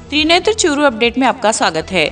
Trinetra Churu update में आपका स्वागत है।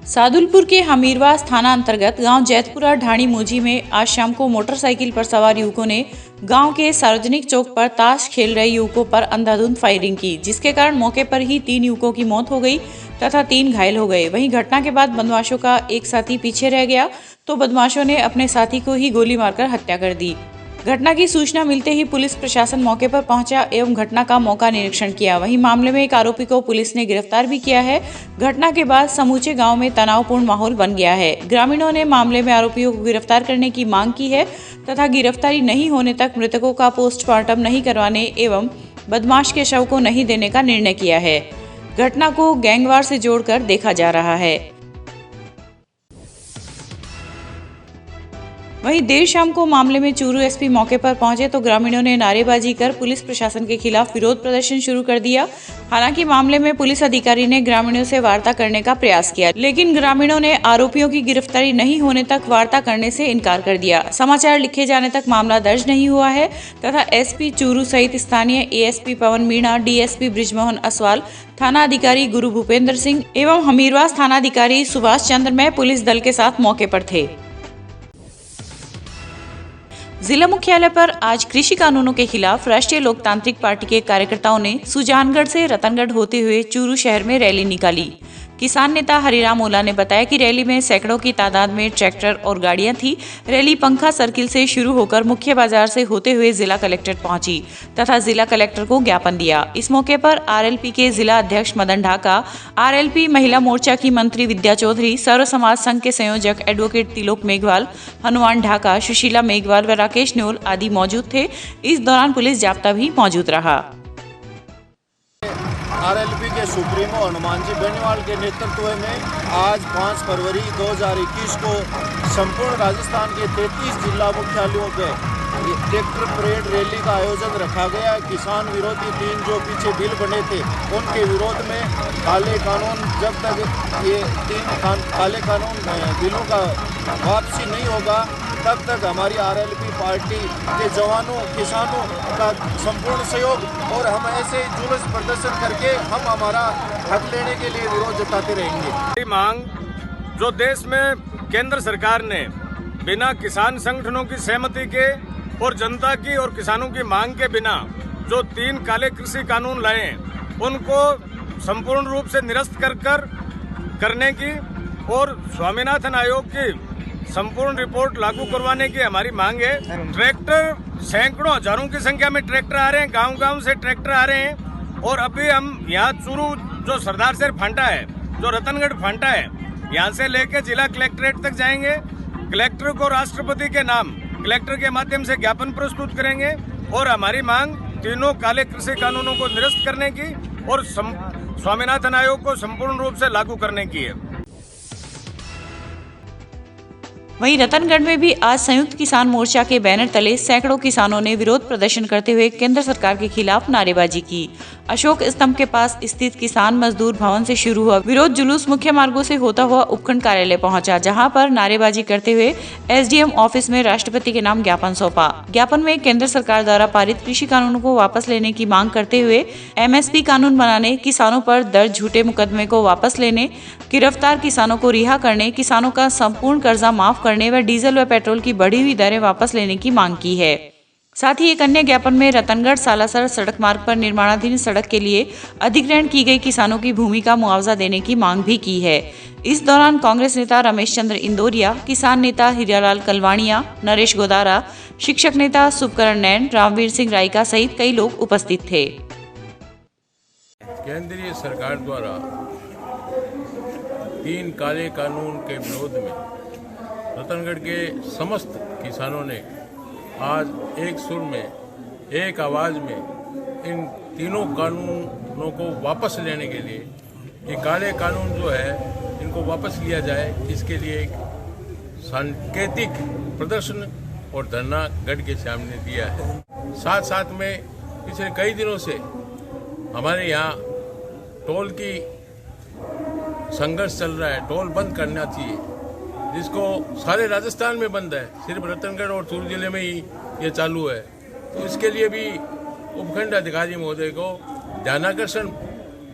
सादुलपुर के हमीरवास थाना अंतर्गत गांव जैतपुरा ढाणी मोजी में आज शाम को मोटरसाइकिल पर सवार युवकों ने गांव के सार्वजनिक चौक पर ताश खेल रहे युवकों पर अंधाधुंध फायरिंग की, जिसके कारण मौके पर ही 3 युवकों की मौत हो गई तथा 3 घायल हो गए। वहीं घटना के बाद बदमाशों का एक साथी पीछे रह गया तो बदमाशों ने अपने साथी को ही गोली मारकर हत्या कर दी। घटना की सूचना मिलते ही पुलिस प्रशासन मौके पर पहुंचा एवं घटना का मौका निरीक्षण किया। वहीं मामले में एक आरोपी को पुलिस ने गिरफ्तार भी किया है। घटना के बाद समूचे गांव में तनावपूर्ण माहौल बन गया है। ग्रामीणों ने मामले में आरोपियों को गिरफ्तार करने की मांग की है तथा गिरफ्तारी नहीं होने तक मृतकों का पोस्टमार्टम नहीं करवाने एवं बदमाश के शव को नहीं देने का निर्णय किया है। घटना को गैंगवार से जोड़कर देखा जा रहा है। वहीं देर शाम को मामले में चूरू एसपी मौके पर पहुंचे तो ग्रामीणों ने नारेबाजी कर पुलिस प्रशासन के खिलाफ विरोध प्रदर्शन शुरू कर दिया। हालांकि मामले में पुलिस अधिकारी ने ग्रामीणों से वार्ता करने का प्रयास किया, लेकिन ग्रामीणों ने आरोपियों की गिरफ्तारी नहीं होने तक वार्ता करने से इनकार कर दिया। समाचार लिखे जाने तक मामला दर्ज नहीं हुआ है तथा एसपी चूरू सहित स्थानीय एएसपी पवन मीणा, डीएसपी बृजमोहन असवाल, थाना अधिकारी गुरु भूपेंद्र सिंह एवं हमीरवास थाना अधिकारी सुभाष चंद्र में पुलिस दल के साथ मौके पर थे। जिला मुख्यालय पर आज कृषि कानूनों के खिलाफ राष्ट्रीय लोकतांत्रिक पार्टी के कार्यकर्ताओं ने सुजानगढ़ से रतनगढ़ होते हुए चूरू शहर में रैली निकाली। किसान नेता हरिराम ओला ने बताया कि रैली में सैकड़ों की तादाद में ट्रैक्टर और गाड़ियां थी। रैली पंखा सर्किल से शुरू होकर मुख्य बाजार से होते हुए जिला कलेक्ट्रेट पहुंची तथा जिला कलेक्टर को ज्ञापन दिया। इस मौके पर आरएलपी के जिला अध्यक्ष मदन ढाका, आरएलपी महिला मोर्चा की मंत्री विद्या चौधरी, सर्व समाज संघ के संयोजक एडवोकेट तिलोक मेघवाल, हनुमान ढाका, सुशीला मेघवाल व राकेश न्योल आदि मौजूद थे। इस दौरान पुलिस जाब्ता भी मौजूद रहा। आरएलपी के सुप्रीमो हनुमान जी बेनीवाल के नेतृत्व में आज 5 फरवरी 2021 को संपूर्ण राजस्थान के 33 जिला मुख्यालयों पे ट्रैक्टर परेड रैली का आयोजन रखा गया। किसान विरोधी 3 जो पीछे बिल बने थे उनके विरोध में काले कानून, जब तक ये 3 काले कानून बिलों का वापसी नहीं होगा तब तक हमारी आरएलपी पार्टी के जवानों, किसानों का संपूर्ण सहयोग और हम ऐसे जुलूस प्रदर्शन करके हम हमारा हक लेने के लिए विरोध जताते रहेंगे। मांग जो देश में केंद्र सरकार ने बिना किसान संगठनों की सहमति के और जनता की और किसानों की मांग के बिना जो 3 काले कृषि कानून लाए उनको संपूर्ण रूप से निरस्त करने की और स्वामीनाथन आयोग की संपूर्ण रिपोर्ट लागू करवाने की हमारी मांग है। ट्रैक्टर सैकड़ों हजारों की संख्या में ट्रैक्टर आ रहे हैं, गांव-गांव से ट्रैक्टर आ रहे हैं और अभी हम यहाँ चूरू जो सरदार सर फांटा है, जो रतनगढ़ फांटा है, यहाँ से लेके जिला कलेक्ट्रेट तक जाएंगे। कलेक्टर को राष्ट्रपति के नाम कलेक्टर के माध्यम से ज्ञापन प्रस्तुत करेंगे और हमारी मांग 3 काले कृषि कानूनों को निरस्त करने की और स्वामीनाथन आयोग को संपूर्ण रूप से लागू करने की है। वहीं रतनगढ़ में भी आज संयुक्त किसान मोर्चा के बैनर तले सैकड़ों किसानों ने विरोध प्रदर्शन करते हुए केंद्र सरकार के खिलाफ नारेबाजी की। अशोक स्तंभ के पास स्थित किसान मजदूर भवन से शुरू हुआ विरोध जुलूस मुख्य मार्गों से होता हुआ उपखंड कार्यालय पहुंचा, जहां पर नारेबाजी करते हुए एसडीएम ऑफिस में राष्ट्रपति के नाम ज्ञापन सौंपा। ज्ञापन में केंद्र सरकार द्वारा पारित कृषि कानूनों को वापस लेने की मांग करते हुए एमएसपी कानून बनाने, किसानों पर दर्ज झूठे मुकदमे को वापस लेने, गिरफ्तार किसानों को रिहा करने, किसानों का संपूर्ण कर्जा माफ करने व डीजल व पेट्रोल की बढ़ी हुई दरें वापस लेने की मांग की है। साथ ही एक अन्य ज्ञापन में रतनगढ़ सालासर सड़क मार्ग पर निर्माणाधीन सड़क के लिए अधिग्रहण की गई किसानों की भूमि का मुआवजा देने की मांग भी की है। इस दौरान कांग्रेस नेता रमेश चंद्र इंदौरिया, किसान नेता हीरालाल कलवाणिया, नरेश गोदारा, शिक्षक नेता शुभकरण नैन, रामवीर सिंह रायका सहित कई लोग उपस्थित थे। केंद्रीय सरकार द्वारा 3 काले कानून के विरोध में रतनगढ़ के समस्त किसानों ने आज एक सुर में, एक आवाज में इन 3 कानूनों को वापस लेने के लिए, ये काले कानून जो है इनको वापस लिया जाए, इसके लिए एक सांकेतिक प्रदर्शन और धरना गढ़ के सामने दिया है। साथ साथ में पिछले कई दिनों से हमारे यहाँ टोल की संघर्ष चल रहा है। टोल बंद करना चाहिए, जिसको सारे राजस्थान में बंद है, सिर्फ रतनगढ़ और चूरू जिले में ही ये चालू है। तो इसके लिए भी उपखंड अधिकारी महोदय को ध्यानाकर्षण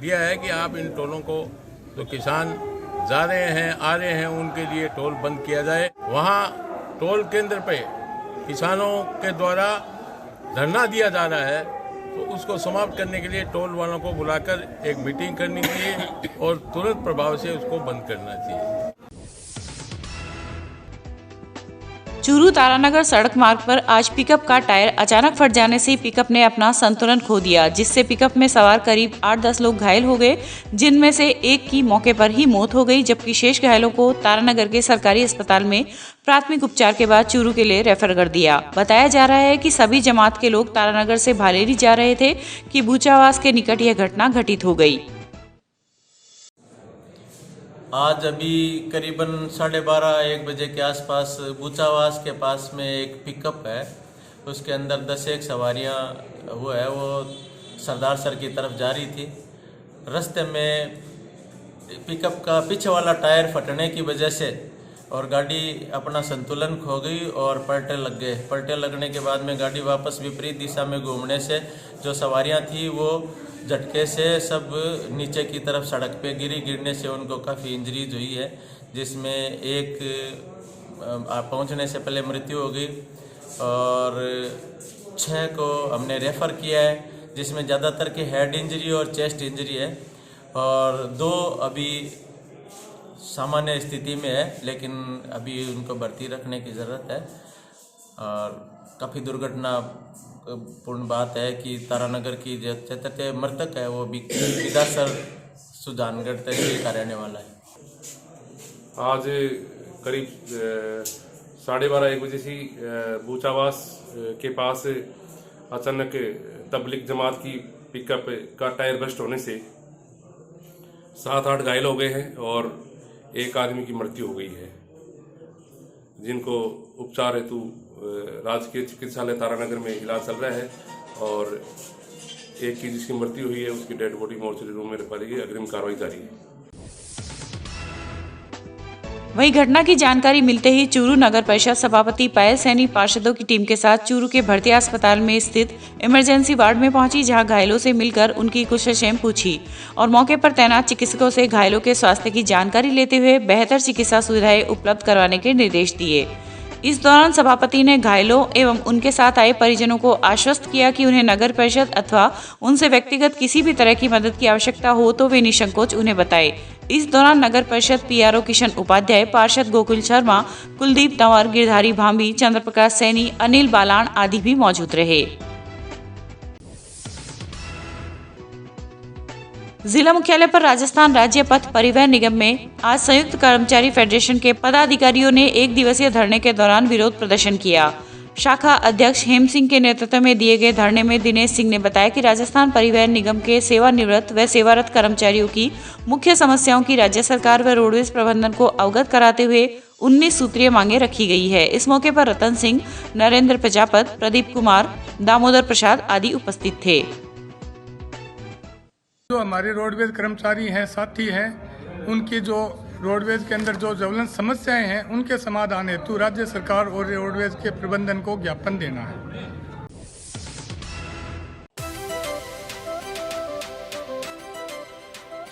दिया है कि आप इन टोलों को जो किसान जा रहे हैं आ रहे हैं उनके लिए टोल बंद किया जाए। वहाँ टोल केंद्र पे किसानों के द्वारा धरना दिया जा रहा है, तो उसको समाप्त करने के लिए टोल वालों को बुलाकर एक मीटिंग करनी चाहिए और तुरंत प्रभाव से उसको बंद करना चाहिए। चूरू तारानगर सड़क मार्ग पर आज पिकअप का टायर अचानक फट जाने से पिकअप ने अपना संतुलन खो दिया, जिससे पिकअप में सवार करीब 8-10 लोग घायल हो गए, जिनमें से एक की मौके पर ही मौत हो गई, जबकि शेष घायलों को तारानगर के सरकारी अस्पताल में प्राथमिक उपचार के बाद चूरू के लिए रेफर कर दिया। बताया जा रहा है कि सभी जमात के लोग तारानगर से भालेरी जा रहे थे कि बूचावास के निकट यह घटना घटित हो गई। आज अभी करीबन 12:30-1 बजे के आसपास बूचावास के पास में एक पिकअप है, उसके अंदर 10-1 सवारियां हुआ है, वो सरदार सर की तरफ जा रही थी। रास्ते में पिकअप का पीछे वाला टायर फटने की वजह से और गाड़ी अपना संतुलन खो गई और पलटे लग गए। पलटे लगने के बाद में गाड़ी वापस विपरीत दिशा में घूमने से जो सवारियां थी वो झटके से सब नीचे की तरफ सड़क पे गिरने से उनको काफ़ी इंजरीज हुई है, जिसमें एक पहुंचने से पहले मृत्यु हो गई और 6 को हमने रेफ़र किया है, जिसमें ज़्यादातर के हेड इंजरी और चेस्ट इंजरी है और 2 अभी सामान्य स्थिति में है, लेकिन अभी उनको भर्ती रखने की ज़रूरत है। और काफ़ी दुर्घटना पूर्ण बात है कि तारानगर की जो क्षेत्र मृतक है वो विदासर सुजानगढ़ तहसील का रहने वाला है। आज करीब 12:30-1 बजे से बूचावास के पास अचानक तबलीग जमात की पिकअप का टायर बस्ट होने से 7-8 घायल हो गए हैं और एक आदमी की मृत्यु हो गई है, जिनको उपचार हेतु राजकीय चिकित्सालय तारानगर में इलाज चल रहा है और एक की जिसकी मृत्यु हुई है उसकी डेड बॉडी मोर्चरी रूम में रखवा ली गई। अग्रिम कार्रवाई जारी है। वहीं घटना की जानकारी मिलते ही चूरू नगर परिषद सभापति पायल सैनी पार्षदों की टीम के साथ चूरू के भर्ती अस्पताल में स्थित इमरजेंसी वार्ड में पहुंची, जहां घायलों से मिलकर उनकी कुशलक्षेम पूछी और मौके पर तैनात चिकित्सकों से घायलों के स्वास्थ्य की जानकारी लेते हुए बेहतर चिकित्सा सुविधाएं उपलब्ध करवाने के निर्देश दिए। इस दौरान सभापति ने घायलों एवं उनके साथ आए परिजनों को आश्वस्त किया कि उन्हें नगर परिषद अथवा उनसे व्यक्तिगत किसी भी तरह की मदद की आवश्यकता हो तो वे निसंकोच उन्हें बताएं। इस दौरान नगर परिषद पीआरओ किशन उपाध्याय, पार्षद गोकुल शर्मा, कुलदीप तंवर, गिरधारी भांबी, चंद्रप्रकाश सैनी, अनिल बालान आदि भी मौजूद रहे। जिला मुख्यालय पर राजस्थान राज्य पथ परिवहन निगम में आज संयुक्त कर्मचारी फेडरेशन के पदाधिकारियों ने 1 दिवसीय धरने के दौरान विरोध प्रदर्शन किया। शाखा अध्यक्ष हेम सिंह के नेतृत्व में दिए गए धरने में दिनेश सिंह ने बताया कि राजस्थान परिवहन निगम के सेवानिवृत्त व सेवारत कर्मचारियों की मुख्य समस्याओं की राज्य सरकार व रोडवेज प्रबंधन को अवगत कराते हुए 19 सूत्रीय मांगे रखी गई है। इस मौके पर रतन सिंह, नरेंद्र प्रजापत, प्रदीप कुमार, दामोदर प्रसाद आदि उपस्थित थे। जो हमारे रोडवेज कर्मचारी हैं, साथी हैं, उनकी जो रोडवेज के अंदर जो ज्वलंत समस्याएं हैं उनके समाधान हेतु राज्य सरकार और रोडवेज के प्रबंधन को ज्ञापन देना है।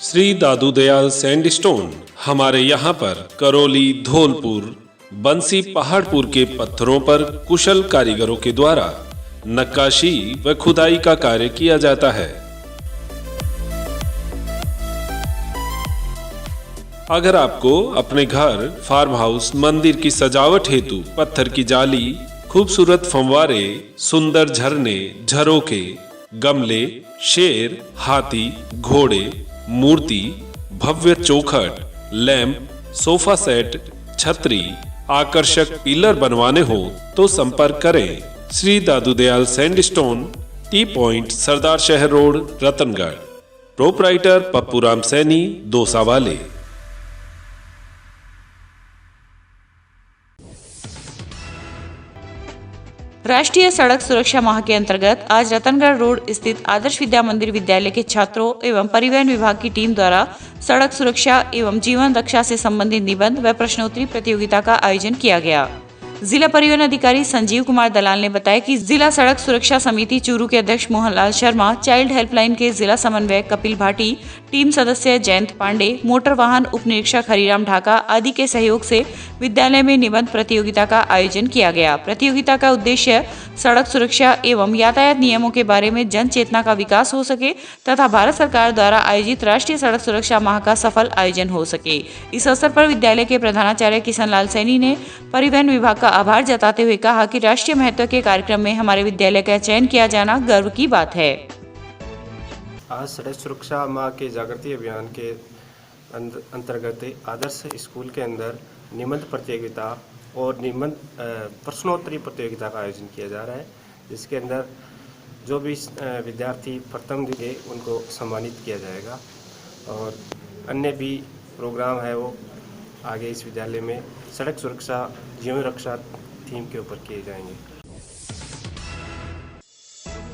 श्री दादू दयाल सैंडस्टोन हमारे यहाँ पर करौली, धौलपुर, बंसी पहाड़पुर के पत्थरों पर कुशल कारीगरों के द्वारा नक्काशी व खुदाई का कार्य किया जाता है। अगर आपको अपने घर, फार्म हाउस, मंदिर की सजावट हेतु पत्थर की जाली, खूबसूरत फंवारे, सुंदर झरने, झरोके, गमले, शेर, हाथी, घोड़े, मूर्ति, भव्य चौखट, लैंप, सोफा सेट, छतरी, आकर्षक पिलर बनवाने हो तो संपर्क करें श्री दादू दयाल सैंडस्टोन, टी पॉइंट, सरदार शहर रोड, रतनगढ़। प्रोपराइटर पप्पू राम सैनी, दोसा वाले। राष्ट्रीय सड़क सुरक्षा माह के अंतर्गत आज रतनगढ़ रोड स्थित आदर्श विद्या मंदिर विद्यालय के छात्रों एवं परिवहन विभाग की टीम द्वारा सड़क सुरक्षा एवं जीवन रक्षा से संबंधित निबंध व प्रश्नोत्तरी प्रतियोगिता का आयोजन किया गया। जिला परिवहन अधिकारी संजीव कुमार दलाल ने बताया कि जिला सड़क सुरक्षा समिति चूरू के अध्यक्ष मोहनलाल शर्मा, चाइल्ड हेल्पलाइन के जिला समन्वयक कपिल भाटी, टीम सदस्य जयंत पांडे, मोटर वाहन उप निरीक्षक हरिराम ढाका आदि के सहयोग से विद्यालय में निबंध प्रतियोगिता का आयोजन किया गया। प्रतियोगिता का उद्देश्य सड़क सुरक्षा एवं यातायात नियमों के बारे में जन चेतना का विकास हो सके तथा भारत सरकार द्वारा आयोजित राष्ट्रीय सड़क सुरक्षा माह का सफल आयोजन हो सके। इस अवसर पर विद्यालय के प्रधानाचार्य किशन लाल सैनी ने परिवहन विभाग का आभार जताते हुए कहा कि राष्ट्रीय महत्व के कार्यक्रम में हमारे विद्यालय का चयन किया जाना गर्व की बात है। आज सड़क सुरक्षा माह के जागृति अभियान के अंतर्गत आदर्श स्कूल के अंदर निबंध प्रतियोगिता और निबंध प्रश्नोत्तरी प्रतियोगिता का आयोजन किया जा रहा है, जिसके अंदर जो भी विद्यार्थी प्रथम दिए उनको सम्मानित किया जाएगा और अन्य भी प्रोग्राम है वो आगे इस विद्यालय में सड़क सुरक्षा जीवन रक्षा थीम के ऊपर किए जाएंगे।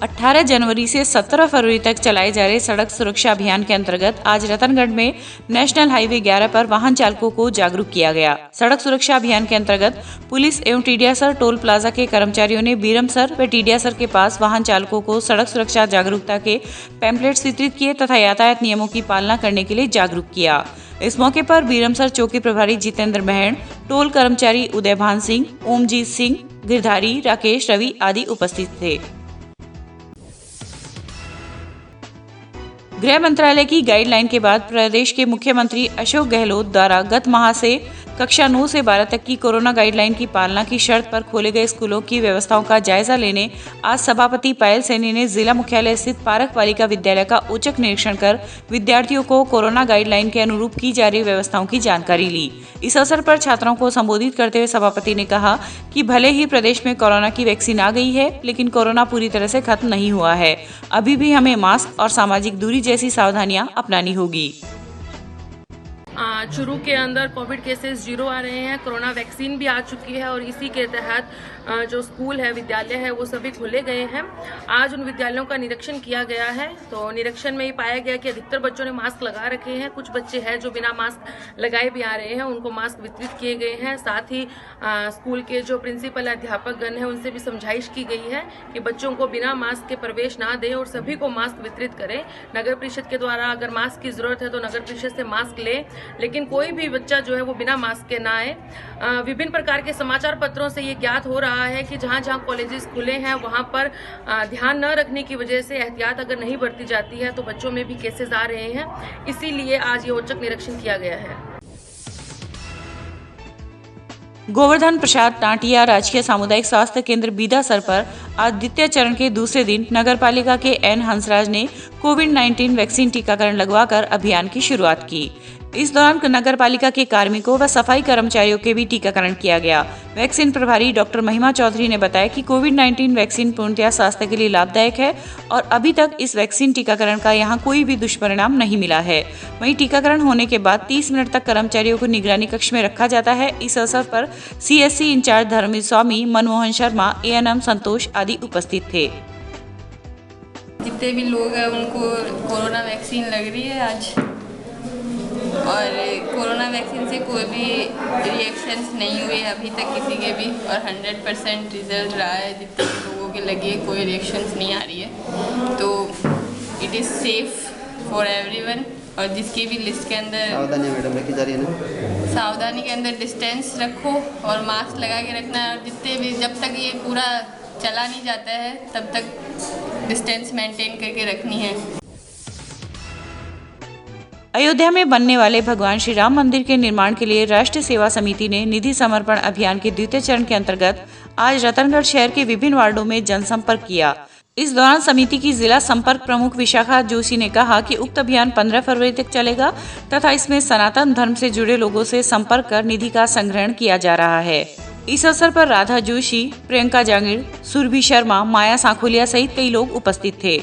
18 जनवरी से 17 फरवरी तक चलाए जा रहे सड़क सुरक्षा अभियान के अंतर्गत आज रतनगढ़ में नेशनल हाईवे 11 पर वाहन चालकों को जागरूक किया गया। सड़क सुरक्षा अभियान के अंतर्गत पुलिस एवं टीडीआसर टोल प्लाजा के कर्मचारियों ने बीरमसर व टीडीआसर के पास वाहन चालकों को सड़क सुरक्षा जागरूकता के पैम्पलेट्स वितरित किए तथा यातायात नियमों की पालना करने के लिए जागरूक किया। इस मौके पर बीरमसर चौकी प्रभारी जितेंद्र महण, टोल कर्मचारी उदयभान सिंह, ओमजीत सिंह, गिरधारी, राकेश, रवि आदि उपस्थित थे। गृह मंत्रालय की गाइडलाइन के बाद प्रदेश के मुख्यमंत्री अशोक गहलोत द्वारा गत माह से कक्षा 9 से 12 तक की कोरोना गाइडलाइन की पालना की शर्त पर खोले गए स्कूलों की व्यवस्थाओं का जायजा लेने आज सभापति पायल सैनी ने जिला मुख्यालय स्थित पारक बालिका विद्यालय का औचक निरीक्षण कर विद्यार्थियों को कोरोना गाइडलाइन के अनुरूप की जा रही व्यवस्थाओं की जानकारी ली। इस अवसर पर छात्रों को संबोधित करते हुए सभापति ने कहा कि भले ही प्रदेश में कोरोना की वैक्सीन आ गई है, लेकिन कोरोना पूरी तरह से खत्म नहीं हुआ है। अभी भी हमें मास्क और सामाजिक दूरी जैसी सावधानियां अपनानी होगी। चुरू के अंदर कोविड केसेस 0 आ रहे हैं, कोरोना वैक्सीन भी आ चुकी है और इसी के तहत जो स्कूल है, विद्यालय है, वो सभी खोले गए हैं। आज उन विद्यालयों का निरीक्षण किया गया है, तो निरीक्षण में ये पाया गया कि अधिकतर बच्चों ने मास्क लगा रखे हैं। कुछ बच्चे हैं जो बिना मास्क लगाए भी आ रहे हैं, उनको मास्क वितरित किए गए हैं। साथ ही स्कूल के जो प्रिंसिपल अध्यापक गण हैं उनसे भी समझाइश की गई है कि बच्चों को बिना मास्क के प्रवेश ना दें और सभी को मास्क वितरित करें। नगर परिषद के द्वारा अगर मास्क की जरूरत है तो नगर परिषद से मास्क लें, लेकिन कोई भी बच्चा जो है वो बिना मास्क के ना आए। विभिन्न प्रकार के समाचार पत्रों से ये ज्ञात हो रहा है कि जहां जहां कॉलेजेस खुले हैं वहां पर ध्यान न रखने की वजह से, एहतियात अगर नहीं बरती जाती है तो बच्चों में भी केसेस आ रहे हैं। इसीलिए आज ये औचक निरीक्षण किया गया है। गोवर्धन प्रसाद टांटिया राजकीय सामुदायिक स्वास्थ्य केंद्र बीदासर पर आज द्वितीय चरण के दूसरे दिन नगरपालिका के एन हंसराज ने कोविड-19 वैक्सीन टीकाकरण लगवाकर अभियान की शुरुआत की। इस दौरान नगरपालिका के कार्मिकों व सफाई कर्मचारियों के भी टीकाकरण किया गया। वैक्सीन प्रभारी डॉक्टर महिमा चौधरी ने बताया कि कोविड-19 वैक्सीन पूर्णतः स्वास्थ्य के लिए लाभदायक है और अभी तक इस वैक्सीन टीकाकरण का यहां कोई भी दुष्परिणाम नहीं मिला है। वहीं टीकाकरण होने के बाद 30 मिनट तक कर्मचारियों को निगरानी कक्ष में रखा जाता है। इस अवसर पर सीएससी इंचार्ज धर्मवीर स्वामी, मनमोहन शर्मा, एएनएम संतोष आदि उपस्थित थे। जितने भी लोग हैं उनको कोरोना वैक्सीन लग रही है आज, और कोरोना वैक्सीन से कोई भी रिएक्शंस नहीं हुए अभी तक किसी के भी, और 100% रिजल्ट रहा है। जितने भी लोगों के लगी है कोई रिएक्शंस नहीं आ रही है, तो it is safe for everyone. और जिसकी भी लिस्ट के अंदर सावधानी मैडम रखी जा रही है ना, सावधानी के अंदर डिस्टेंस रखो और मास्क लगा के रखना है। और जितने भी जब तक ये पूरा चला नहीं जाता है तब तक डिस्टेंस मेंटेन करके रखनी है। अयोध्या में बनने वाले भगवान श्री राम मंदिर के निर्माण के लिए राष्ट्रीय सेवा समिति ने निधि समर्पण अभियान के द्वितीय चरण के अंतर्गत आज रतनगढ़ शहर के विभिन्न वार्डों में जनसंपर्क किया। इस दौरान समिति की जिला संपर्क प्रमुख विशाखा जोशी ने कहा कि उक्त अभियान 15 फरवरी तक चलेगा तथा इसमें सनातन धर्म से जुड़े लोगों से संपर्क कर निधि का संग्रहण किया जा रहा है। इस अवसर पर राधा जोशी, प्रियंका जांगिड़, सुरभि शर्मा, माया सांखोलिया सहित कई लोग उपस्थित थे।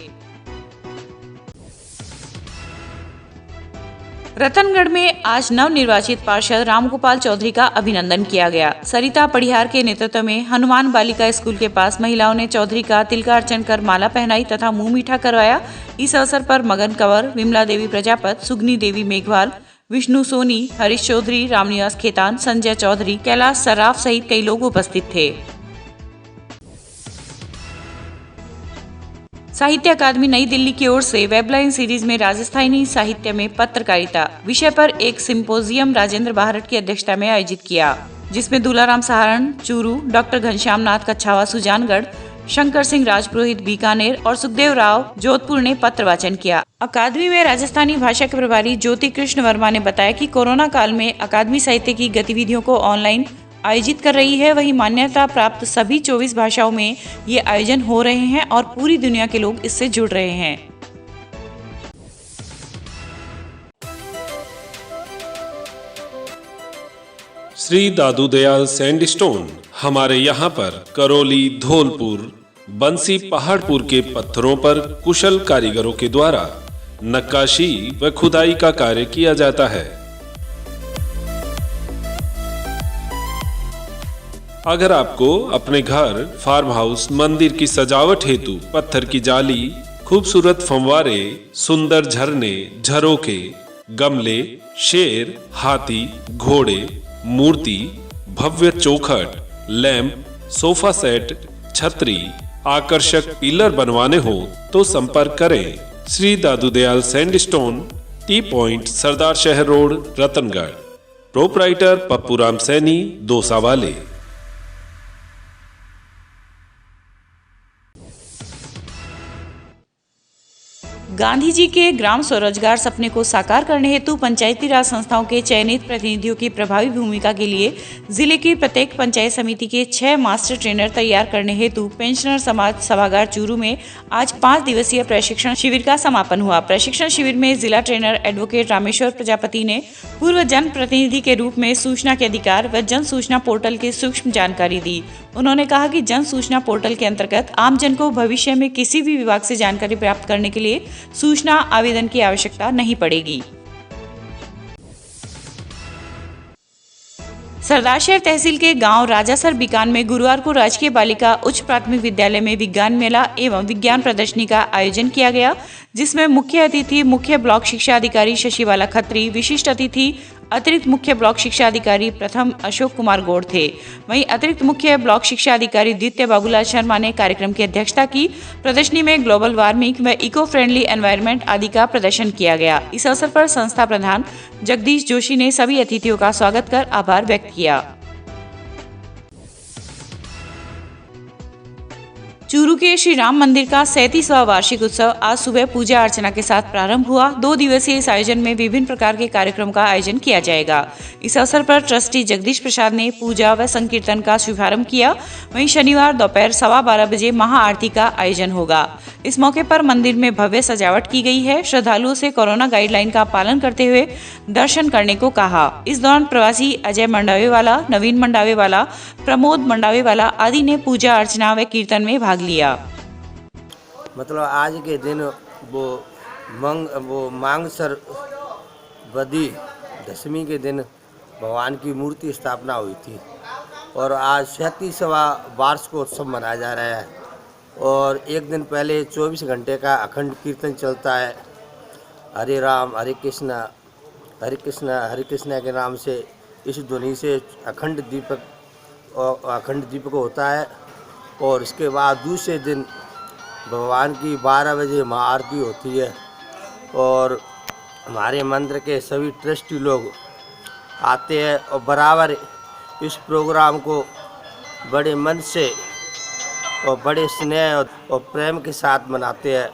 रतनगढ़ में आज नवनिर्वाचित पार्षद रामगोपाल चौधरी का अभिनंदन किया गया। सरिता पढ़ियार के नेतृत्व में हनुमान बालिका स्कूल के पास महिलाओं ने चौधरी का तिलकार्चन कर माला पहनाई तथा मुंह मीठा करवाया। इस अवसर पर मगन कंवर, विमला देवी प्रजापत, सुगनी देवी मेघवाल, विष्णु सोनी, हरीश चौधरी, रामनिवास खेतान, संजय चौधरी, कैलाश सर्राफ सहित कई लोग उपस्थित थे। साहित्य अकादमी नई दिल्ली की ओर से वेबलाइन सीरीज में राजस्थानी साहित्य में पत्रकारिता विषय पर एक सिंपोजियम राजेंद्र बाहरट की अध्यक्षता में आयोजित किया, जिसमें दूलाराम सहारण चूरू, डॉक्टर घनश्याम नाथ कच्छावा सुजानगढ़, शंकर सिंह राजपुरोहित बीकानेर और सुखदेव राव जोधपुर ने पत्र वाचन किया। अकादमी में राजस्थानी भाषा के प्रभारी ज्योति कृष्ण वर्मा ने बताया कि कोरोना काल में अकादमी साहित्य की गतिविधियों को ऑनलाइन आयोजित कर रही है। वही मान्यता प्राप्त सभी 24 भाषाओं में ये आयोजन हो रहे हैं और पूरी दुनिया के लोग इससे जुड़ रहे हैं। श्री दादू दयाल सैंडस्टोन हमारे यहाँ पर करौली, धौलपुर, बंसी, पहाड़पुर के पत्थरों पर कुशल कारीगरों के द्वारा नक्काशी व खुदाई का कार्य किया जाता है। अगर आपको अपने घर, फार्म हाउस, मंदिर की सजावट हेतु पत्थर की जाली, खूबसूरत फंवारे, सुंदर झरने, झरोके, गमले, शेर, हाथी, घोड़े, मूर्ति, भव्य चौखट, लैंप, सोफा सेट, छतरी, आकर्षक पिलर बनवाने हो तो संपर्क करें श्री दादू दयाल सैंडस्टोन, टी पॉइंट, सरदार शहर रोड, रतनगढ़। प्रोपराइटर पप्पूराम सैनी, दोसा वाले। गांधी जी के ग्राम स्वरोजगार सपने को साकार करने हेतु पंचायती राज संस्थाओं के चयनित प्रतिनिधियों की प्रभावी भूमिका के लिए जिले की प्रत्येक पंचायत समिति के 6 मास्टर ट्रेनर तैयार करने हेतु पेंशनर समाज सभागार चूरू में आज 5 दिवसीय प्रशिक्षण शिविर का समापन हुआ। प्रशिक्षण शिविर में जिला ट्रेनर एडवोकेट रामेश्वर प्रजापति ने पूर्व जन प्रतिनिधि के रूप में सूचना के अधिकार व जन सूचना पोर्टल की सूक्ष्म जानकारी दी। उन्होंने कहा कि जन सूचना पोर्टल के अंतर्गत आमजन को भविष्य में किसी भी विभाग से जानकारी प्राप्त करने के लिए सूचना आवेदन की आवश्यकता नहीं पड़ेगी। सरदारशहर तहसील के गांव राजासर बीकान में गुरुवार को राजकीय बालिका उच्च प्राथमिक विद्यालय में विज्ञान मेला एवं विज्ञान प्रदर्शनी का आयोजन किया गया, जिसमें मुख्य अतिथि मुख्य ब्लॉक शिक्षा अधिकारी शशिबाला खत्री, विशिष्ट अतिथि अतिरिक्त मुख्य ब्लॉक शिक्षा अधिकारी प्रथम अशोक कुमार गौड़ थे। वहीं अतिरिक्त मुख्य ब्लॉक शिक्षा अधिकारी द्वितीय बाबूलाल शर्मा ने कार्यक्रम की अध्यक्षता की। प्रदर्शनी में ग्लोबल वार्मिंग व इको फ्रेंडली एनवायरनमेंट आदि का प्रदर्शन किया गया। इस अवसर पर संस्था प्रधान जगदीश जोशी ने सभी अतिथियों का स्वागत कर आभार व्यक्त किया। चूरू के श्री राम मंदिर का 37वां वार्षिक उत्सव आज सुबह पूजा अर्चना के साथ प्रारंभ हुआ। 2 दिवसीय इस आयोजन में विभिन्न प्रकार के कार्यक्रम का आयोजन किया जाएगा। इस अवसर पर ट्रस्टी जगदीश प्रसाद ने पूजा व संकीर्तन का शुभारंभ किया। वहीं शनिवार दोपहर 12:15 बजे महाआरती का आयोजन होगा। इस मौके पर मंदिर में भव्य सजावट की गई है। श्रद्धालुओं से कोरोना गाइडलाइन का पालन करते हुए दर्शन करने को कहा। इस दौरान प्रवासी अजय मंडावेवाला, नवीन मंडावेवाला, प्रमोद मंडावेवाला आदि ने पूजा अर्चना व कीर्तन में भाग लिया। मतलब आज के दिन वो मांगसर वदी दशमी के दिन भगवान की मूर्ति स्थापना हुई थी और आज 37वां वार्षिकोत्सव मनाया जा रहा है। और एक दिन पहले 24 घंटे का अखंड कीर्तन चलता है। हरे राम हरे कृष्णा हरे कृष्णा हरे कृष्णा के नाम से इस ध्वनि से अखंड दीपक होता है। और इसके बाद दूसरे दिन भगवान की 12 बजे महाआरती होती है और हमारे मंदिर के सभी ट्रस्टी लोग आते हैं और बराबर इस प्रोग्राम को बड़े मन से और बड़े स्नेह और प्रेम के साथ मनाते हैं।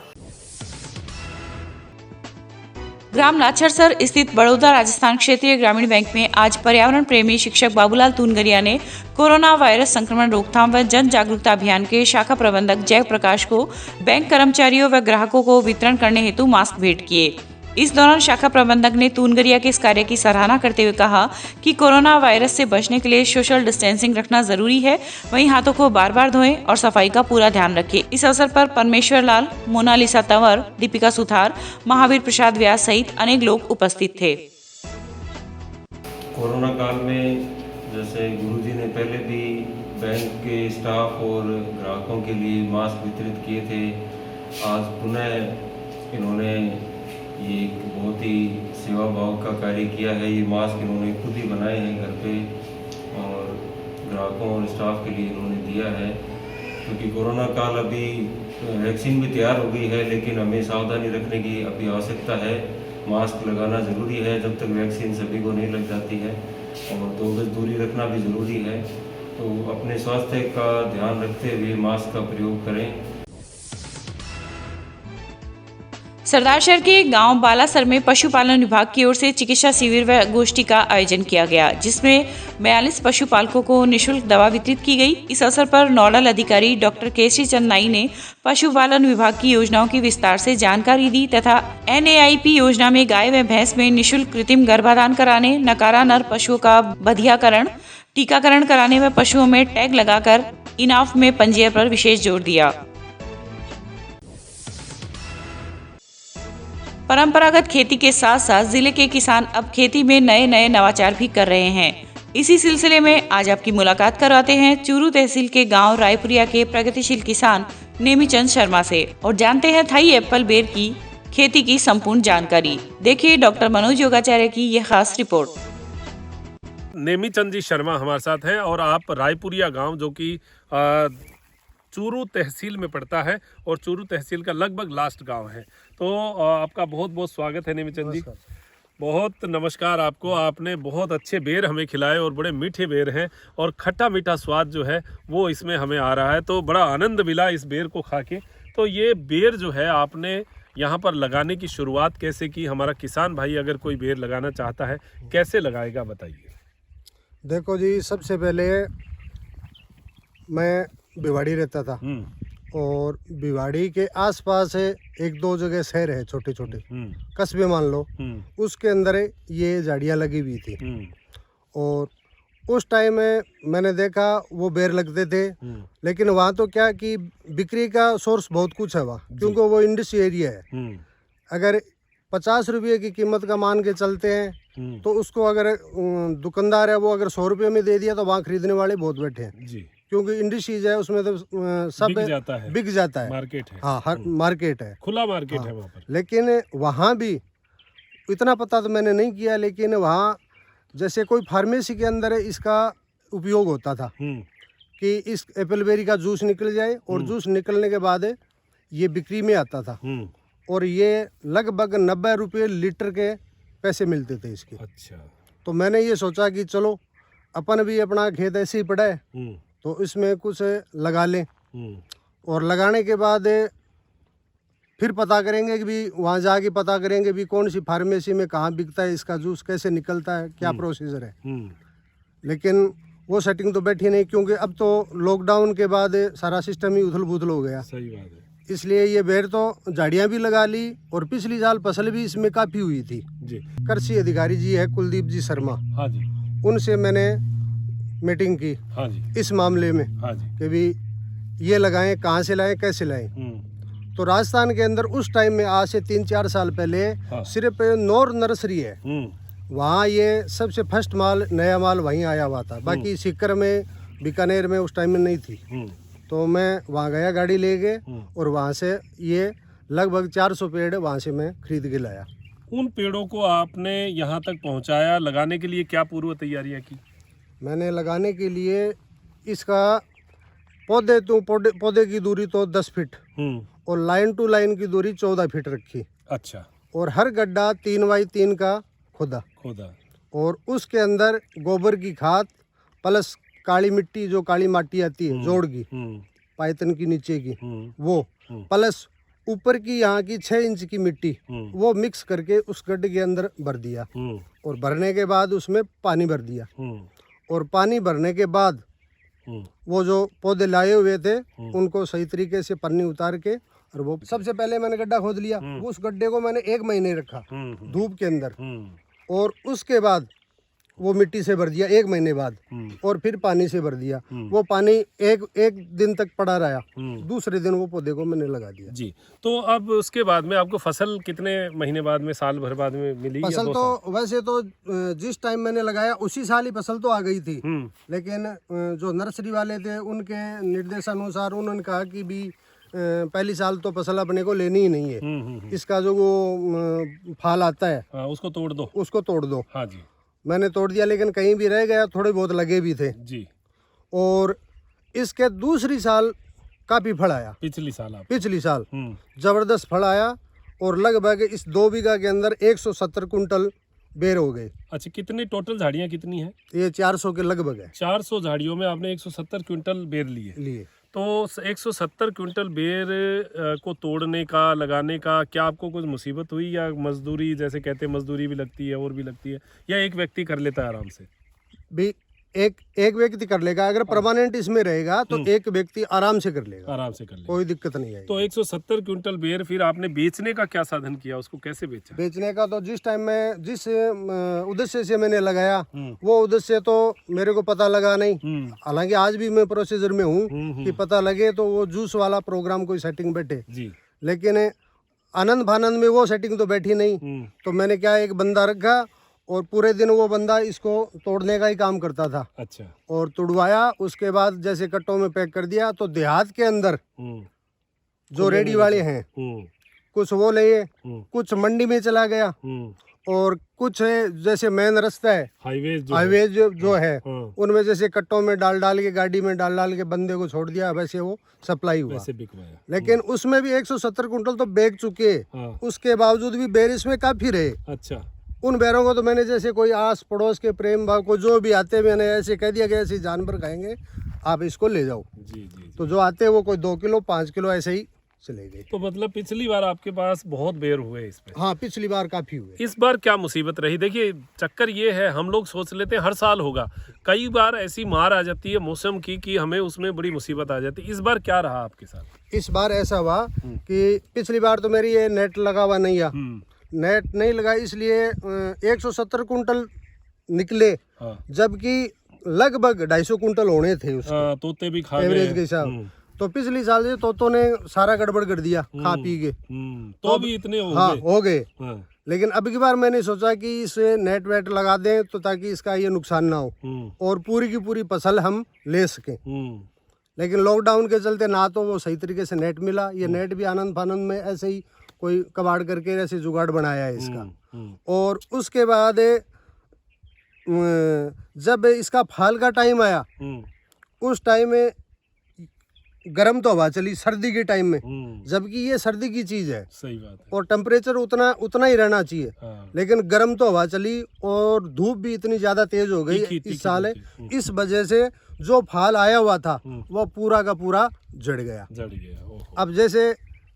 ग्राम लाछरसर स्थित बड़ौदा राजस्थान क्षेत्रीय ग्रामीण बैंक में आज पर्यावरण प्रेमी शिक्षक बाबूलाल तुनगरिया ने कोरोना वायरस संक्रमण रोकथाम व जन जागरूकता अभियान के शाखा प्रबंधक जय प्रकाश को बैंक कर्मचारियों व ग्राहकों को वितरण करने हेतु मास्क भेंट किए। इस दौरान शाखा प्रबंधक ने तुनगरिया के इस कार्य की सराहना करते हुए कहा कि कोरोना वायरस से बचने के लिए सोशल डिस्टेंसिंग रखना जरूरी है। वहीं हाथों को बार बार धोएं और सफाई का पूरा ध्यान रखें। इस अवसर पर परमेश्वर लाल, मोनालिसा तंवर, दीपिका सुथार, महावीर प्रसाद व्यास सहित अनेक लोग उपस्थित थे। कोरोना काल में जैसे गुरुजी ने पहले भी बैंक के स्टाफ और ग्राहकों के लिए मास्क वितरित किए थे, आज पुनः इन्होंने ये एक बहुत ही सेवा भाव का कार्य किया है। ये मास्क इन्होंने खुद ही बनाए हैं घर पे और ग्राहकों और स्टाफ के लिए इन्होंने दिया है, क्योंकि कोरोना काल अभी वैक्सीन भी तैयार हो गई है, लेकिन हमें सावधानी रखने की अभी आवश्यकता है। मास्क लगाना ज़रूरी है जब तक वैक्सीन सभी को नहीं लग जाती है, और 2 गज दूरी रखना भी ज़रूरी है। तो अपने स्वास्थ्य का ध्यान रखते हुए मास्क का प्रयोग करें। सरदारशहर के गांव बालासर में पशुपालन विभाग की ओर से चिकित्सा शिविर व गोष्ठी का आयोजन किया गया, जिसमें 42 पशुपालकों को निःशुल्क दवा वितरित की गई। इस अवसर पर नोडल अधिकारी डॉक्टर केसरी चंद नाई ने पशुपालन विभाग की योजनाओं की विस्तार से जानकारी दी तथा NAIP योजना में गाय व भैंस में निःशुल्क कृत्रिम गर्भाधान कराने, नकारा नर पशुओं का बधियाकरण, टीकाकरण कराने व पशुओं में टैग लगाकर इनाफ में पंजीयन पर विशेष जोर दिया। परंपरागत खेती के साथ साथ जिले के किसान अब खेती में नए नए नवाचार भी कर रहे हैं। इसी सिलसिले में आज आपकी मुलाकात करवाते हैं चूरू तहसील के गांव रायपुरिया के प्रगतिशील किसान नेमीचंद शर्मा से और जानते हैं थाई एप्पल बेर की खेती की संपूर्ण जानकारी। देखिए डॉक्टर मनोज योगाचार्य की यह खास रिपोर्ट। नेमीचंद जी शर्मा हमारे साथ हैं और आप रायपुरिया गांव जो कि चूरू तहसील में पड़ता है और चूरू तहसील का लगभग लास्ट गांव है, तो आपका बहुत बहुत स्वागत है नेमीचंद जी। बहुत नमस्कार आपको। आपने बहुत अच्छे बेर हमें खिलाए और बड़े मीठे बेर हैं और खट्टा मीठा स्वाद जो है वो इसमें हमें आ रहा है, तो बड़ा आनंद मिला इस बेर को खा के। तो ये बेर जो है आपने यहाँ पर लगाने की शुरुआत कैसे की? हमारा किसान भाई अगर कोई बेर लगाना चाहता है कैसे लगाएगा बताइए। देखो जी, सबसे पहले मैं भिवाड़ी रहता था और भिवाड़ी के आसपास 1-2 जगह शहर है छोटे छोटे कस्बे मान लो, उसके अंदर ये झाड़ियाँ लगी हुई थी और उस टाइम में मैंने देखा वो बेर लगते थे, लेकिन वहाँ तो क्या कि बिक्री का सोर्स बहुत कुछ है वहाँ, क्योंकि वो इंडस्ट्री एरिया है। अगर 50 रुपये की कीमत का मान के चलते हैं तो उसको अगर दुकानदार है वो अगर 100 रुपये में दे दिया तो वहाँ खरीदने वाले बहुत बैठे हैं जी, क्योंकि इंडस्ट्रीज है उसमें तो सब बिक जाता है मार्केट है। हाँ, हर मार्केट है, खुला मार्केट है वहाँ पर। लेकिन वहाँ भी इतना पता तो मैंने नहीं किया, लेकिन वहाँ जैसे कोई फार्मेसी के अंदर इसका उपयोग होता था कि इस एप्पल बेरी का जूस निकल जाए और जूस निकलने के बाद ये बिक्री में आता था और ये लगभग 90 रुपये लीटर के पैसे मिलते थे इसके। अच्छा। तो मैंने ये सोचा कि चलो अपन भी अपना खेत ऐसे ही पड़ा है तो इसमें कुछ लगा लें और लगाने के बाद फिर पता करेंगे कि भी वहाँ जाके पता करेंगे भी कौन सी फार्मेसी में कहाँ बिकता है इसका जूस, कैसे निकलता है, क्या प्रोसीजर है। लेकिन वो सेटिंग तो बैठी नहीं, क्योंकि अब तो लॉकडाउन के बाद सारा सिस्टम ही उथल पुथल हो गया। सही बात है। इसलिए ये बेर तो झाड़ियाँ भी लगा ली और पिछली साल फसल भी इसमें काफ़ी हुई थी जी। कृषि अधिकारी जी है कुलदीप जी शर्मा, हाँ जी, उनसे मैंने मीटिंग की हाँ जी, इस मामले में हाँ जी, कि भी ये लगाएं, कहाँ से लाएं, कैसे लाएं। तो राजस्थान के अंदर उस टाइम में आज से 3-4 साल पहले सिर्फ नौर नर्सरी है, वहाँ ये सबसे फर्स्ट माल, नया माल वहीं आया हुआ था। बाकी सीकर में, बीकानेर में उस टाइम में नहीं थी। तो मैं वहाँ गया गाड़ी ले गए और वहाँ से ये लगभग 400 पेड़ वहाँ से मैं खरीद के लाया। उन पेड़ों को आपने यहाँ तक पहुँचाया, लगाने के लिए क्या पूर्व तैयारियाँ की? मैंने लगाने के लिए इसका पौधे की दूरी तो 10 फीट और लाइन टू लाइन की दूरी 14 फीट रखी। अच्छा। और हर गड्ढा 3x3 का खोदा और उसके अंदर गोबर की खाद प्लस काली मिट्टी, जो काली माटी आती है जोड़ की, पायतन की नीचे की वो, प्लस ऊपर की यहाँ की 6 इंच की मिट्टी, वो मिक्स करके उस गड्ढे के अंदर भर दिया और भरने के बाद उसमें पानी भर दिया और पानी भरने के बाद वो जो पौधे लाए हुए थे उनको सही तरीके से पन्नी उतार के, और वो सबसे पहले मैंने गड्ढा खोद लिया। उस गड्ढे को मैंने 1 महीने रखा धूप के अंदर और उसके बाद वो मिट्टी से भर दिया 1 महीने बाद और फिर पानी से भर दिया। वो पानी एक दिन तक पड़ा रहा, दूसरे दिन वो पौधे को मैंने लगा दिया जी। तो अब उसके बाद में आपको फसल कितने महीने बाद में, साल भर बाद में मिली? फसल तो वैसे तो जिस टाइम मैंने लगाया उसी साल ही फसल तो आ गई थी, लेकिन जो नर्सरी वाले थे उनके निर्देशानुसार उन्होंने कहा कि भी पहली साल तो फसल अपने को लेनी ही नहीं है, इसका जो वो फाल आता है उसको तोड़ दो, उसको तोड़ दो। हाँ जी। मैंने तोड़ दिया, लेकिन कहीं भी रह गया, थोड़े बहुत लगे भी थे जी। और इसके दूसरी साल काफी फल आया। पिछली साल पिछली साल जबरदस्त फल आया और लगभग इस 2 बीघा के अंदर 170 कुंटल बेर हो गए। अच्छा, कितनी टोटल झाड़ियाँ कितनी हैं? ये 400 के लगभग है। 400 झाड़ियों में आपने 170 क्विंटल बेर लिए। तो 170 क्विंटल बेर को तोड़ने का, लगाने का क्या आपको कुछ मुसीबत हुई, या मजदूरी, जैसे कहते हैं मजदूरी भी लगती है और भी लगती है, या एक व्यक्ति कर लेता है आराम से? भी एक व्यक्ति कर लेगा। अगर परमानेंट इसमें रहेगा तो एक व्यक्ति आराम से कर लेगा, कोई दिक्कत नहीं है। तो 170 क्विंटल बेर फिर आपने बेचने का क्या साधन किया, उसको कैसे बेचा? बेचने का तो जिस टाइम में जिस उद्देश्य से मैंने लगाया वो उद्देश्य तो मेरे को पता लगा नहीं। हालांकि आज भी मैं प्रोसीजर में हूँ कि पता लगे तो वो जूस वाला प्रोग्राम कोई सेटिंग बैठे, लेकिन आनंद फानंद में वो सेटिंग तो बैठी नहीं। तो मैंने क्या, एक बंदा रखा और पूरे दिन वो बंदा इसको तोड़ने का ही काम करता था। अच्छा। और तुड़वाया, उसके बाद जैसे कट्टों में पैक कर दिया। तो देहात के अंदर जो रेडी वाले हैं कुछ वो लिए, कुछ मंडी में चला गया, और कुछ जैसे मेन रास्ता है हाईवे जो है उनमें जैसे कट्टों में डाल के, गाड़ी में डाल के बंदे को छोड़ दिया, वैसे वो सप्लाई हुआ। लेकिन उसमें भी 170 कुंटल तो बेच चुके। उसके बावजूद भी बेर इसमें काफी रहे। अच्छा। उन बैरों को तो मैंने जैसे कोई आस पड़ोस के प्रेम भाव को जो भी आते, मैंने ऐसे कह दिया कि ऐसे जानवर खाएंगे, आप इसको ले जाओ। तो जो आते वो कोई 2 किलो 5 किलो ऐसे ही चले गए। तो मतलब पिछली बार आपके पास बहुत बेर हुए इसमें? हाँ, पिछली बार काफी हुए। इस बार क्या मुसीबत रही? देखिए, चक्कर ये है, हम लोग सोच लेते हैं हर साल होगा, कई बार ऐसी मार आ जाती है मौसम की कि हमें उसमें बड़ी मुसीबत आ जाती है। इस बार क्या रहा आपके साथ? इस बार ऐसा हुआ कि पिछली बार तो मेरी ये नेट लगा हुआ नहीं है, नेट नहीं लगा, इसलिए 170 कुंटल निकले, जबकि लगभग 250 कुंटल होने थे उसके। तोते भी खा एवरेज के हिसाब। तो पिछली साल से तोतों ने सारा गड़बड़ कर दिया खा पी के, तो भी इतने हो गए। लेकिन अब की बार मैंने सोचा कि इसे नेट वेट लगा दें तो ताकि इसका ये नुकसान ना हो और पूरी की पूरी फसल हम ले सकें। लेकिन लॉकडाउन के चलते ना तो वो सही तरीके से नेट मिला। ये नेट भी आनंद फानंद में ऐसे ही कोई कबाड़ करके ऐसे जुगाड़ बनाया है इसका। और उसके बाद जब इसका फल का टाइम आया, उस टाइम में गर्म तो हवा चली सर्दी के टाइम में, जबकि ये सर्दी की चीज है। सही बात है। और टेम्परेचर उतना ही रहना चाहिए। लेकिन गर्म तो हवा चली और धूप भी इतनी ज्यादा तेज हो गई इस साल। इस वजह से जो फल आया हुआ था वो पूरा का पूरा जड़ गया। अब जैसे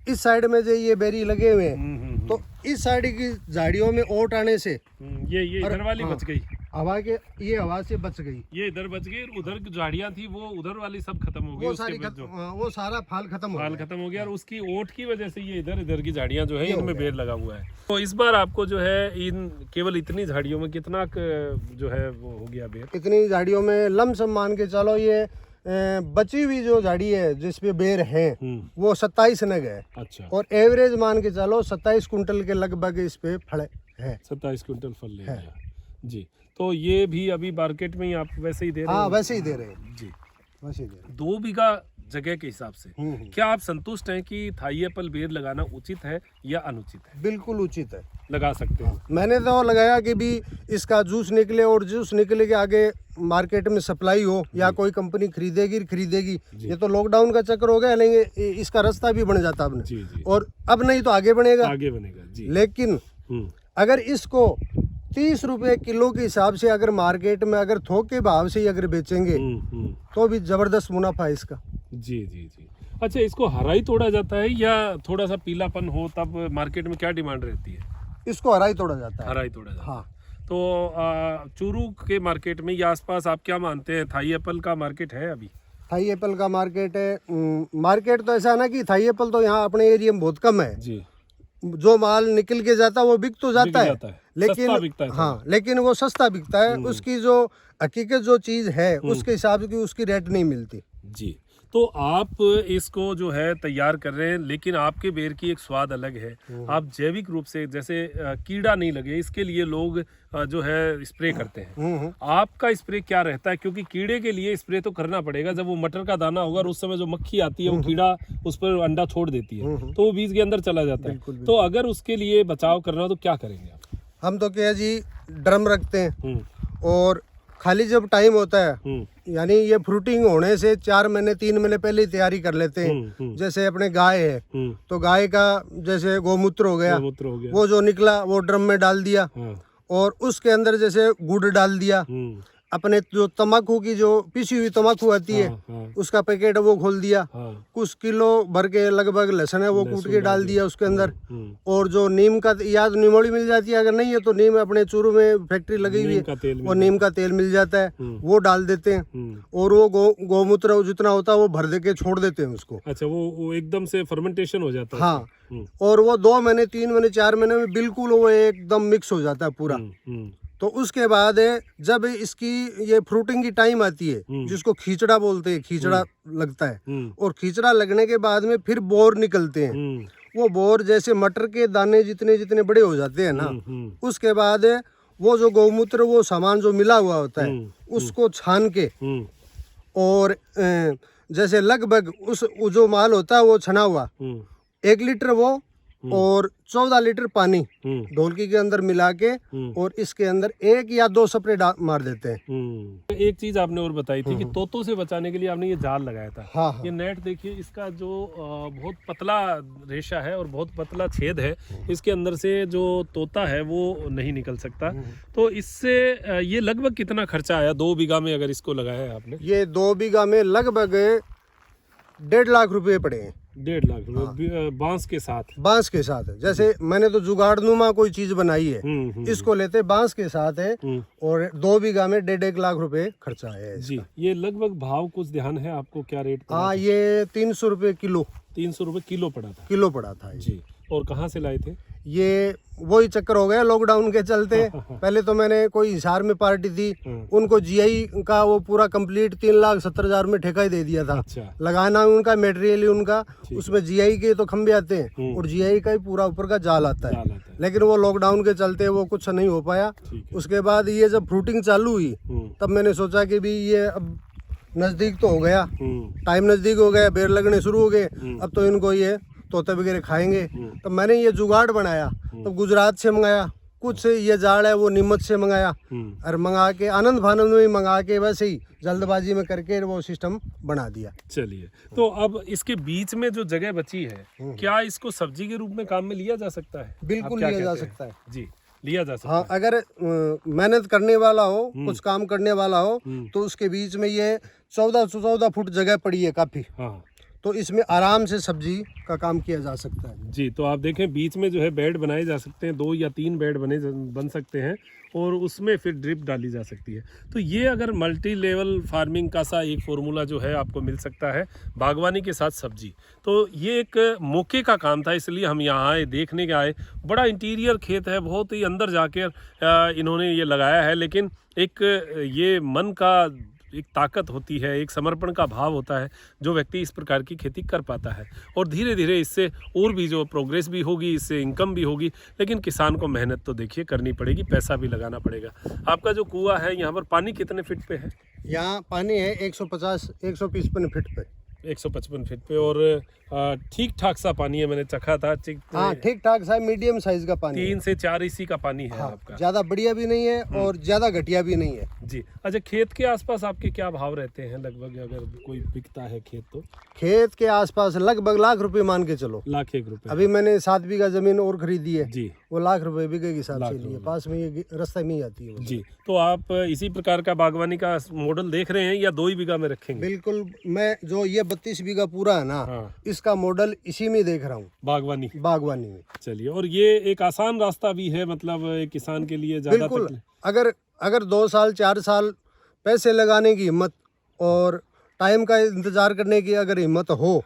इस साइड में जो ये बेरी लगे हुए हैं, तो इस साइड की झाड़ियों में ओट आने से ये इधर वाली बच गई, हवा के ये हवा से बच गई, ये इधर बच गई। उधर की झाड़ियां थी वो उधर वाली सब खत्म हो गई, वो सारा फल खत्म हो गया। और उसकी ओट की वजह से ये इधर की झाड़ियां जो है इनमें बेर लगा हुआ है। तो इस बार आपको जो है इन केवल इतनी झाड़ियों में कितना जो है वो हो गया बेर? इतनी झाड़ियों में लमसम मान के चलो ये बची हुई जो झाड़ी है जिसपे बेर है वो 27 नग है। अच्छा। और एवरेज मान के चलो 27 कुंटल के लगभग इस पे फल है। 27 कुंटल फल ले गया जी। तो ये भी अभी मार्केट में ही आप वैसे ही दे रहे हैं? हाँ, वैसे ही दे रहे हैं जी, वैसे ही दे रहे हैं। 2 बीघा जगह के हिसाब से क्या आप संतुष्ट हैं कि थाई एप्पल बेर लगाना उचित है या अनुचित है? बिल्कुल उचित है, लगा सकते हैं। मैंने तो लगाया कि भी इसका जूस निकले और जूस निकले के आगे मार्केट में सप्लाई हो या कोई कंपनी खरीदेगी। ये तो लॉकडाउन का चक्कर हो गया, लेकिन इसका रास्ता भी बन जाता अब और अब नहीं तो आगे बनेगा जी। लेकिन अगर इसको 30 रुपए किलो के हिसाब से अगर मार्केट में अगर थोक के भाव से ही अगर बेचेंगे तो भी जबरदस्त मुनाफा है इसका। जी। अच्छा, इसको हरा ही तोड़ा जाता है या थोड़ा सा पीलापन हो तब मार्केट में क्या डिमांड रहती है? इसको हरा ही तोड़ा जाता है। हरा ही तोड़ा जाता है। हाँ। तो चूरू के मार्केट में या आसपास आप क्या मानते हैं, थाई एप्पल का मार्केट है अभी? थाई एप्पल का मार्केट है। मार्केट तो ऐसा है ना कि थाई एप्पल तो यहाँ अपने एरिया में बहुत कम है जी। जो माल निकल के जाता है वो बिक तो जाता है, लेकिन हाँ, लेकिन वो सस्ता बिकता है। उसकी जो हकीकत जो चीज है उसके हिसाब से उसकी रेट नहीं मिलती जी। तो आप इसको जो है तैयार कर रहे हैं, लेकिन आपके बेर की एक स्वाद अलग है। आप जैविक रूप से, जैसे कीड़ा नहीं लगे इसके लिए लोग जो है स्प्रे करते हैं। आपका स्प्रे क्या रहता है? क्योंकि कीड़े के लिए स्प्रे तो करना पड़ेगा। जब वो मटर का दाना होगा और उस समय जो मक्खी आती है वो कीड़ा उस पर अंडा छोड़ देती है तो वो बीज के अंदर चला जाता है। तो अगर उसके लिए बचाव करना हो तो क्या करेंगे आप? हम तो क्या जी, ड्रम रखते हैं और खाली जब टाइम होता है, यानी ये फ्रूटिंग होने से 4 महीने 3 महीने पहले ही तैयारी कर लेते हैं। जैसे अपने गाय है तो गाय का जैसे गौमूत्र हो गया, वो जो निकला वो ड्रम में डाल दिया और उसके अंदर जैसे गुड़ डाल दिया। अपने जो तम्बाकू की जो पिसी हुई तम्बाकू आती है उसका पैकेट वो खोल दिया। कुछ किलो भर के लगभग लहसुन है वो कूट के डाल दिया उसके अंदर। और जो नीम का या तो निमोड़ी मिल जाती है, अगर नहीं है तो नीम अपने चूरू में फैक्ट्री लगी हुई है वो नीम का तेल मिल जाता है, वो डाल देते हैं। और वो गौमूत्र जितना होता है वो भर दे के छोड़ देते हैं उसको। अच्छा, वो एकदम से फर्मेंटेशन हो जाता है। हाँ, और वो 2 महीने 3 महीने 4 महीने में बिल्कुल वो एकदम मिक्स हो जाता है पूरा। तो उसके बाद जब इसकी ये फ्रूटिंग की टाइम आती है जिसको खींचड़ा बोलते हैं, खींचड़ा लगता है और खींचड़ा लगने के बाद में फिर बोर निकलते हैं। वो बोर जैसे मटर के दाने जितने जितने बड़े हो जाते हैं ना, उसके बाद वो जो गौमूत्र वो सामान जो मिला हुआ होता है उसको छान के और जैसे लगभग उस जो माल होता है वो छना हुआ 1 लीटर वो और 14 लीटर पानी ढोलकी के अंदर मिला के और इसके अंदर 1 या 2 स्प्रे मार देते हैं। एक चीज आपने और बताई थी कि तोतों से बचाने के लिए आपने ये जाल लगाया था। हाँ। ये नेट देखिए, इसका जो बहुत पतला रेशा है और बहुत पतला छेद है, इसके अंदर से जो तोता है वो नहीं निकल सकता। तो इससे ये लगभग कितना खर्चा आया 2 बीघा में अगर इसको लगाया है आपने? ये 2 बीघा में लगभग 1.5 लाख रुपए पड़े हैं। 1.5 लाख रुपए बांस के साथ? बांस के साथ जैसे मैंने तो जुगाड़नुमा कोई चीज बनाई है, इसको लेते बांस के साथ है और 2 बीघा में 1.5 लाख रुपए खर्चा है जी। ये लगभग भाव कुछ ध्यान है आपको, क्या रेट? हाँ, ये 300 रुपए किलो। 300 रुपए किलो पड़ा था? किलो पड़ा था जी। और कहाँ से लाए थे? ये वही चक्कर हो गया लॉकडाउन के चलते। पहले तो मैंने कोई हिसार में पार्टी थी, उनको जीआई का वो पूरा कंप्लीट 3,70,000 में ठेका ही दे दिया था। अच्छा। लगाना उनका मटेरियल ही उनका, उसमें जीआई के तो खंभे आते हैं और जीआई का ही पूरा ऊपर का जाल आता है। लेकिन वो लॉकडाउन के चलते वो कुछ नहीं हो पाया। उसके बाद ये जब फ्रूटिंग चालू हुई तब मैंने सोचा कि भी ये अब नजदीक तो हो गया, टाइम नजदीक हो गया, बेर लगने शुरू हो गए, अब तो इनको ये तोते वगैरह खाएंगे। तो मैंने ये जुगाड़ बनाया, तो गुजरात से मंगाया, कुछ ये जाड़ है वो नीमच से मंगाया और मंगा के आनंद फानंद में मंगा के वैसे ही जल्दबाजी में करके वो सिस्टम बना दिया। चलिए, तो अब इसके बीच में जो जगह बची है, क्या इसको सब्जी के रूप में काम में लिया जा सकता है? बिल्कुल लिया जा सकता है जी, लिया जा सकता हाँ, अगर मेहनत करने वाला हो, कुछ काम करने वाला हो तो उसके बीच में ये 14 फुट जगह पड़ी है काफी। हाँ, तो इसमें आराम से सब्जी का काम किया जा सकता है जी। तो आप देखें बीच में जो है बेड बनाए जा सकते हैं, 2 या 3 बेड बन सकते हैं और उसमें फिर ड्रिप डाली जा सकती है। तो ये अगर मल्टी लेवल फार्मिंग का सा एक फार्मूला जो है आपको मिल सकता है बागवानी के साथ सब्जी, तो ये एक मौके का काम था, इसलिए हम यहाँ आए, देखने के आए। बड़ा इंटीरियर खेत है, बहुत ही अंदर जाकर इन्होंने ये लगाया है, लेकिन एक ये मन का एक ताकत होती है, एक समर्पण का भाव होता है जो व्यक्ति इस प्रकार की खेती कर पाता है। और धीरे धीरे इससे और भी जो प्रोग्रेस भी होगी, इससे इनकम भी होगी। लेकिन किसान को मेहनत तो देखिए करनी पड़ेगी, पैसा भी लगाना पड़ेगा। आपका जो कुआं है यहाँ पर पानी कितने फीट पे है? यहाँ पानी है 155 फीट पे। 155 फीट पे और ठीक ठाक सा पानी है, मैंने चखा था। हाँ, ठीक ठाक सा मीडियम साइज का पानी 3 से 4 इसी का पानी है। हाँ, आपका ज्यादा बढ़िया भी नहीं है और ज्यादा घटिया भी नहीं है जी। अच्छा, खेत के आसपास आपके क्या भाव रहते हैं लगभग, अगर कोई बिकता है खेत? तो खेत के आसपास लगभग लाख रुपए मान के चलो। लाख 1 रुपए। अभी मैंने 7 बीघा जमीन और खरीदी है जी, वो लाख रुपए बीघे के हिसाब से लिए, पास में ये रास्ते में ही आती है जी। तो आप इसी प्रकार का बागवानी का मॉडल देख रहे हैं या 2 ही बीघा में रखेंगे? बिल्कुल, मैं जो ये 32 बीघा पूरा है ना, इसका मॉडल इसी में देख रहा हूँ, बागवानी में। चलिए, और ये एक आसान रास्ता भी है, मतलब एक किसान के लिए ज्यादा बिल्कुल। अगर 2 साल 4 साल पैसे लगाने की हिम्मत और टाइम का इंतजार करने की अगर हिम्मत हो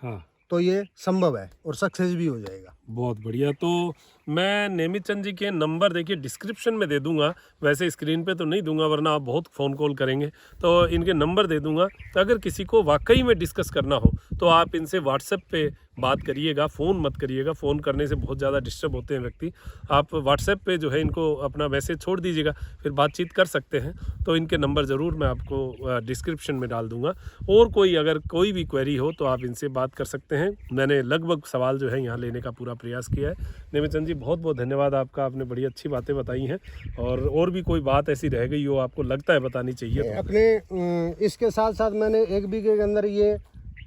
तो ये संभव है और सक्सेस भी हो जाएगा। बहुत बढ़िया। तो मैं नेमित चंद जी के नंबर देखिए डिस्क्रिप्शन में दे दूंगा, वैसे स्क्रीन पे तो नहीं दूंगा वरना आप बहुत फ़ोन कॉल करेंगे, तो इनके नंबर दे दूंगा। तो अगर किसी को वाकई में डिस्कस करना हो तो आप इनसे व्हाट्सएप पे बात करिएगा, फ़ोन मत करिएगा। फ़ोन करने से बहुत ज़्यादा डिस्टर्ब होते हैं व्यक्ति। आप व्हाट्सएप पे जो है इनको अपना मैसेज छोड़ दीजिएगा, फिर बातचीत कर सकते हैं। तो इनके नंबर ज़रूर मैं आपको डिस्क्रिप्शन में डाल दूँगा। और कोई अगर कोई भी क्वेरी हो तो आप इनसे बात कर सकते हैं। मैंने लगभग सवाल जो है यहाँ लेने का पूरा प्रयास किया है। नेमिचंद जी, बहुत बहुत धन्यवाद आपका, आपने बड़ी अच्छी बातें बताई हैं। और भी कोई बात ऐसी रह गई हो आपको लगता है बतानी चाहिए तो? अपने इसके साथ साथ मैंने 1 बीघे के अंदर ये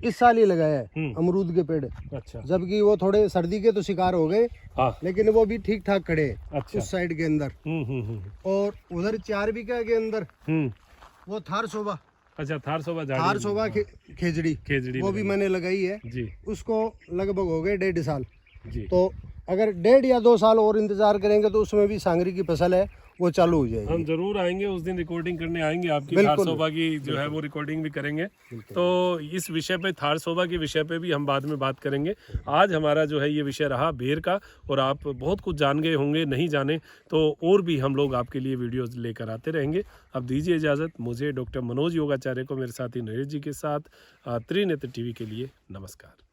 इस साल ही लगाया है अमरूद के पेड़। अच्छा। जबकि वो थोड़े सर्दी के तो शिकार हो गए, लेकिन वो भी ठीक ठाक खड़े हैं। अच्छा। उस साइड के अंदर। और उधर 4 बीघा के अंदर वो थार शोभा। अच्छा, थार शोभा खेजड़ी वो भी मैंने लगाई है जी। उसको लगभग हो गए 1.5 साल जी। तो अगर 1.5 या 2 साल और इंतजार करेंगे तो उसमें भी सांगरी की फसल है वो चालू हो जाएगी। हम जरूर आएंगे उस दिन, रिकॉर्डिंग करने आएंगे आपकी थार शोभा की जो है वो रिकॉर्डिंग भी करेंगे। तो इस विषय पे, थार शोभा के विषय पे भी हम बाद में बात करेंगे। आज हमारा जो है ये विषय रहा बेर का, और आप बहुत कुछ जान गए होंगे, नहीं जाने तो और भी हम लोग आपके लिए वीडियोस लेकर आते रहेंगे। अब दीजिए इजाज़त मुझे, डॉक्टर मनोज योगाचार्य को, मेरे साथी नरेश जी के साथ। त्रिनेत्र टीवी के लिए नमस्कार।